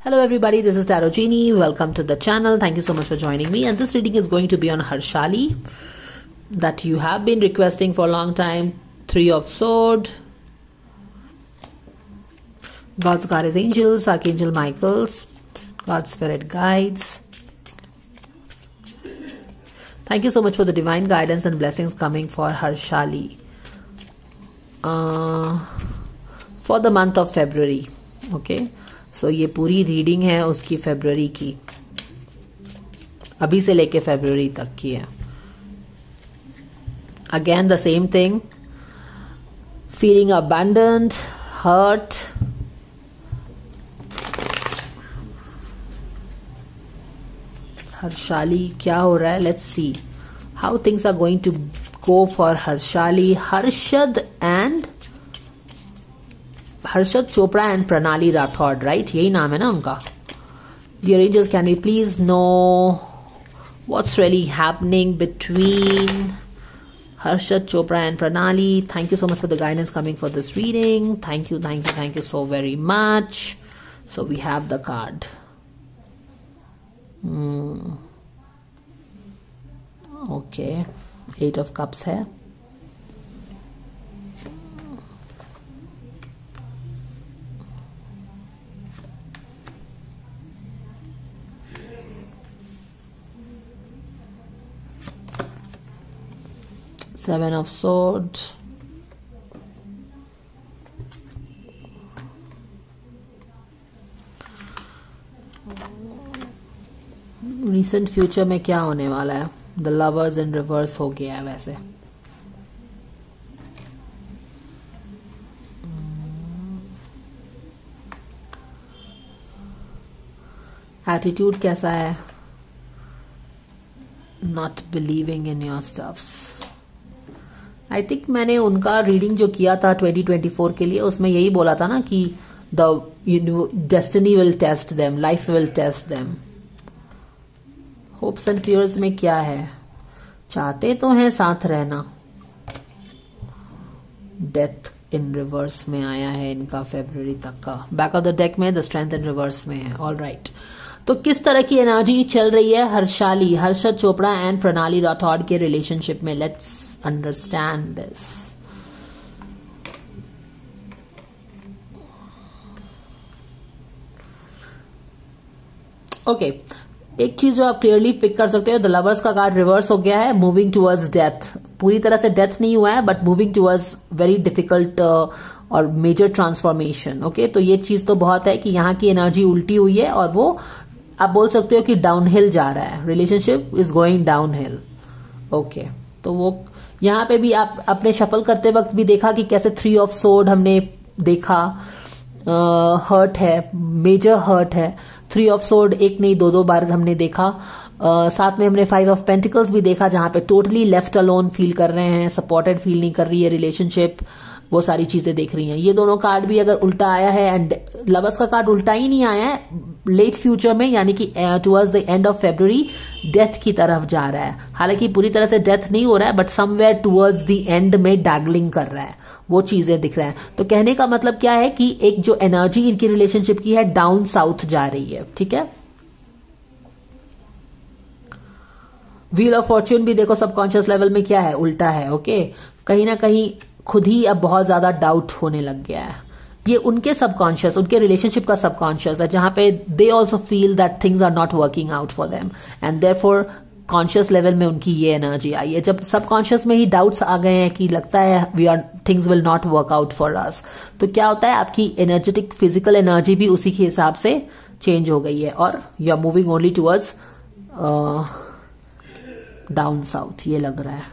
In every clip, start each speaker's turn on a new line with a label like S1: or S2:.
S1: Hello everybody, this is Tarot Genie. Welcome to the channel. Thank you so much for joining me. And this reading is going to be on Harshali that you have been requesting for a long time. Three of Swords. God's Goddess Angels, Archangel Michaels, God's Spirit Guides. Thank you so much for the divine guidance and blessings coming for Harshali. For the month of February. Okay. सो ये पूरी reading है उसकी फरवरी की, अभी से लेके फरवरी तक की है. Again the same thing, feeling abandoned, hurt, Harshali क्या हो रहा है. Let's see how things are going to go for Harshali. Harshad Chopra and Pranali Rathore, right? यही नाम है ना उनका. Dear angels, can we please know what's really happening between Harshad Chopra and Pranali? Thank you so much for the guidance coming for this reading. Thank you so very much. So we have the card. Okay, 8 of cups है. Seven of Swords. Recent future में क्या होने वाला है? The Lovers in reverse हो गया है वैसे. Attitude कैसा है? Not believing in your stuffs. I think मैंने उनका रीडिंग जो किया था 2024 के लिए, उसमें यही बोला था ना कि the destiny will test them, life will test them. Hopes and fears में क्या है? चाहते तो हैं साथ रहना. डेथ इन रिवर्स में आया है इनका फरवरी तक का. बैक ऑफ द डेक में द स्ट्रेंथ इन रिवर्स में है. All right. तो किस तरह की एनर्जी चल रही है हर्षाली, हर्षद चोपड़ा एंड प्रणाली राठौड़ के रिलेशनशिप में? Let's understand this. ओके, एक चीज जो आप क्लियरली पिक कर सकते हो, द लवर्स का कार्ड रिवर्स हो गया है. Moving towards death. पूरी तरह से डेथ नहीं हुआ है, but moving towards very difficult और मेजर ट्रांसफॉर्मेशन. ओके, तो ये चीज तो बहुत है कि यहाँ की एनर्जी उल्टी हुई है और वो आप बोल सकते हो कि डाउनहिल जा रहा है. Relationship is going downhill. Okay, तो वो यहाँ पे भी आप अपने शफल करते वक्त भी देखा कि कैसे 3 ऑफ सोर्ड हमने देखा. हर्ट है, मेजर हर्ट है. 3 ऑफ सोर्ड एक नहीं दो बार हमने देखा. साथ में हमने 5 ऑफ पेंटिकल्स भी देखा, जहां पे टोटली लेफ्ट अलोन फील कर रहे हैं, सपोर्टेड फील नहीं कर रही है रिलेशनशिप. वो सारी चीजें देख रही हैं. ये दोनों कार्ड भी अगर उल्टा आया है, एंड लवर्स का कार्ड उल्टा ही नहीं आया है, लेट फ्यूचर में यानी कि towards the end of February death की तरफ जा रहा है. हालांकि पूरी तरह से डेथ नहीं हो रहा है, but somewhere towards the end में डैगलिंग कर रहा है. वो चीजें दिख रहा है. तो कहने का मतलब क्या है कि एक जो एनर्जी इनकी रिलेशनशिप की है डाउन साउथ जा रही है. ठीक है. व्हील ऑफ फॉर्च्यून भी देखो सबकॉन्शियस लेवल में क्या है, उल्टा है. ओके, कहीं ना कहीं खुद ही अब बहुत ज्यादा डाउट होने लग गया है. ये उनके सबकॉन्शियस, उनके रिलेशनशिप का सबकॉन्शियस है, जहां पे they also feel that things are not working out for them, and therefore conscious level में उनकी ये एनर्जी आई है. जब सबकॉन्शियस में ही डाउट्स आ गए हैं कि लगता है things will not work out for us, तो क्या होता है, आपकी एनर्जेटिक फिजिकल एनर्जी भी उसी के हिसाब से चेंज हो गई है, और you are moving only towards down south, ये लग रहा है.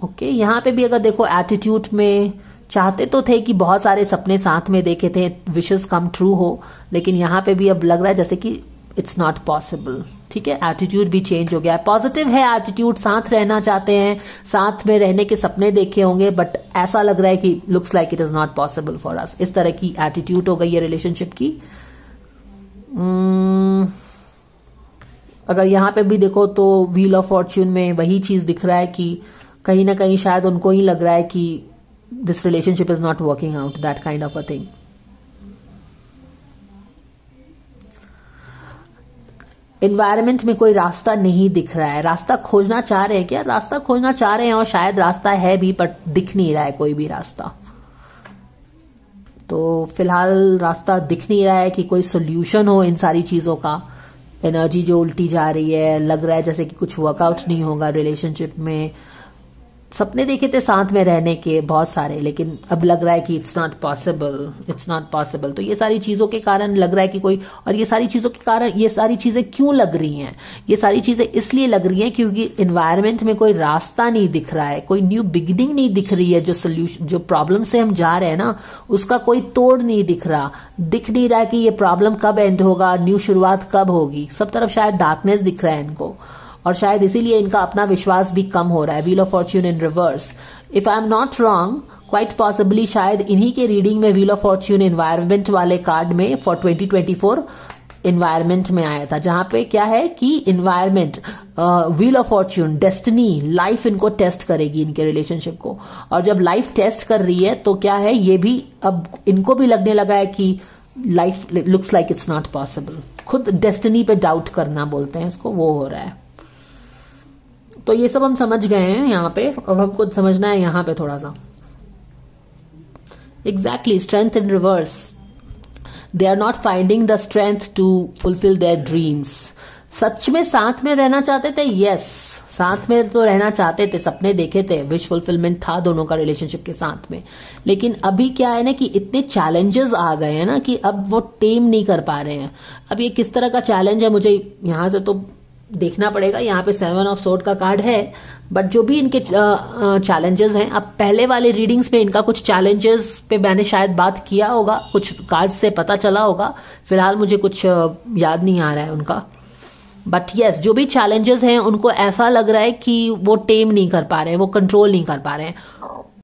S1: ओके, यहां पे भी अगर देखो एटीट्यूड में चाहते तो थे कि बहुत सारे सपने साथ में देखे थे, विशेस कम ट्रू हो, लेकिन यहां पे भी अब लग रहा है जैसे कि इट्स नॉट पॉसिबल. ठीक है, एटीट्यूड भी चेंज हो गया है. पॉजिटिव है एटीट्यूड, साथ रहना चाहते हैं, साथ में रहने के सपने देखे होंगे, बट ऐसा लग रहा है कि looks like it is not possible for us. इस तरह की एटीट्यूड हो गई है रिलेशनशिप की. अगर यहां पे भी देखो तो व्हील ऑफ फॉर्च्यून में वही चीज दिख रहा है कि कहीं ना कहीं शायद उनको ही लग रहा है कि this relationship is not working out, that kind of a thing. Environment में कोई रास्ता नहीं दिख रहा है। रास्ता खोजना चाह रहे हैं क्या? रास्ता खोजना चाह रहे हैं और शायद रास्ता है भी, बट दिख नहीं रहा है कोई भी रास्ता। तो फिलहाल रास्ता दिख नहीं रहा है कि कोई सोल्यूशन हो इन सारी चीजों का। एनर्जी जो उल्टी जा रही है, लग रहा है जैसे कि कुछ वर्कआउट नहीं होगा रिलेशनशिप में। सपने देखे थे साथ में रहने के बहुत सारे, लेकिन अब लग रहा है कि it's not possible, it's not possible. तो ये सारी चीजों के कारण लग रहा है कि कोई, और ये सारी चीजों के कारण, ये सारी चीजें क्यों लग रही हैं? ये सारी चीजें इसलिए लग रही हैं क्योंकि एनवायरनमेंट में कोई रास्ता नहीं दिख रहा है, कोई न्यू बिगिनिंग नहीं दिख रही है। जो सोल्यूशन, जो प्रॉब्लम से हम जा रहे हैं ना, उसका कोई तोड़ नहीं दिख रहा। दिख नहीं रहा कि ये प्रॉब्लम कब एंड होगा, न्यू शुरुआत कब होगी। सब तरफ शायद डार्कनेस दिख रहा है इनको, और शायद इसीलिए इनका अपना विश्वास भी कम हो रहा है। Wheel of Fortune in reverse. If I am not wrong, quite possibly शायद इन्हीं के रीडिंग में व्हील ऑफ फॉर्च्यून एनवायरनमेंट वाले कार्ड में फॉर 2024 एनवायरनमेंट में आया था, जहां पे क्या है कि environment, wheel of Fortune, destiny, life इनको टेस्ट करेगी, इनके रिलेशनशिप को। और जब लाइफ टेस्ट कर रही है तो क्या है, ये भी अब इनको भी लगने लगा है कि life looks like it's not possible. खुद डेस्टिनी पे डाउट करना बोलते हैं इसको, वो हो रहा है। तो ये सब हम समझ गए हैं यहाँ पे, अब हमको समझना है यहाँ पे थोड़ा सा। Exactly, strength in reverse. They are not finding the strength to fulfil their dreams. सच में साथ में रहना चाहते थे, यस, साथ में तो रहना चाहते थे, सपने देखे थे, विश फुलफिलमेंट था दोनों का रिलेशनशिप के साथ में। लेकिन अभी क्या है ना कि इतने चैलेंजेस आ गए हैं ना कि अब वो टेम नहीं कर पा रहे हैं। अब ये किस तरह का चैलेंज है, मुझे यहां से तो देखना पड़ेगा। यहाँ पे 7 ऑफ सोर्ड का कार्ड है, बट जो भी इनके चैलेंजेस हैं, अब पहले वाले रीडिंग्स में इनका कुछ चैलेंजेस पे मैंने शायद बात किया होगा, कुछ कार्ड्स से पता चला होगा। फिलहाल मुझे कुछ याद नहीं आ रहा है उनका, बट यस, जो भी चैलेंजेस हैं उनको ऐसा लग रहा है कि वो टेम नहीं कर पा रहे हैं, वो कंट्रोल नहीं कर पा रहे हैं।